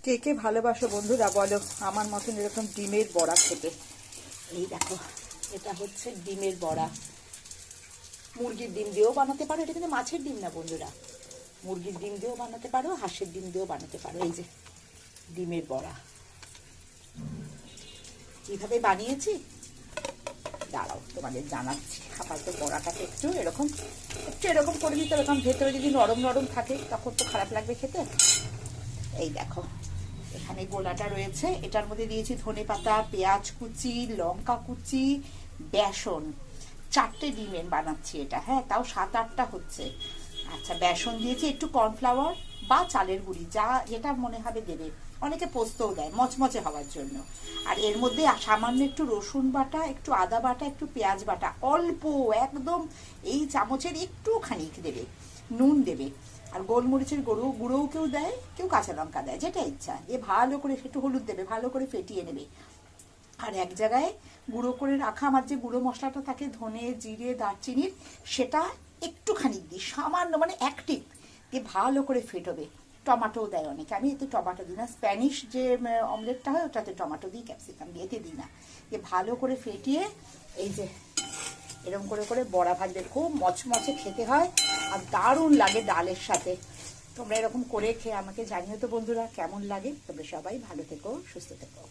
কে কে ভালোবাসো বন্ধুরা বলো আমার মতন এরকম ডিমের বড়া খেতে। এই দেখো, এটা হচ্ছে ডিমের বড়া। মুরগির ডিম দিয়েও বানাতে পারো, এটা কিন্তু মাছের ডিম না বন্ধুরা, মুরগির ডিম দিয়েও বানাতে পারো, হাঁসের ডিম দিয়েও বানাতে পারো। এই যে ডিমের বড়া কিভাবে বানিয়েছি দাঁড়াও তোমাদের জানাচ্ছি। আপাতত বড়াটাকে একটু এরকম করে দিতে হবে, কারণ ভেতরে যদি নরম নরম থাকে তখন তো খারাপ লাগবে খেতে। এই দেখো এখানে গোলাটা রয়েছে, এটার মধ্যে দিয়েছি ধনেপাতা, পেঁয়াজ কুচি, লঙ্কা কুচি, বেসন। 4টে ডিমের বানাচ্ছি এটা, হ্যাঁ তাও 7-8টা হচ্ছে। আচ্ছা বেসন দিয়েছি, একটু কর্নফ্লাওয়ার বা চালের গুঁড়ি যা যেটা মনে হবে দেবে, অনেকে পোস্তও দেয় মচমচে হওয়ার জন্য। আর এর মধ্যে সামান্য একটু রসুন বাটা, একটু আদা বাটা, একটু পেঁয়াজ বাটা, অল্প একদম এই চামচের একটু খানিক দেবে, নুন দেবে, আর গোলমরিচের গুঁড়োও কেউ দেয়, কেউ কাঁচা লঙ্কা দেয়, যেটা ইচ্ছা। এ ভালো করে একটু হলুদ দেবে, ভালো করে ফেটিয়ে নেবে। আর এক জায়গায় গুঁড়ো করে রাখা আমার যে গুঁড়ো মশলাটা থাকে ধনে জিরে দারচিনির, সেটা একটুখানি দিই, সামান্য মানে 1 টিপ দিয়ে ভালো করে ফেটবে। টমাটোও দেয় অনেকে, আমি এতে টমেটো দিই না। স্প্যানিশ যে অমলেটটা হয় ওটাতে টমেটো দিই, ক্যাপসিকাম দিয়ে, এতে দিই না। দিয়ে ভালো করে ফেটিয়ে এই যে এরকম করে করে বড়া ভাজবে, খুব মচমচে খেতে হয় আর দারুণ লাগে ডালের সাথে। তোমরা এরকম করে খেয়ে আমাকে জানিও তো বন্ধুরা কেমন লাগে। তোমরা সবাই ভালো থেকো, সুস্থ থেকো।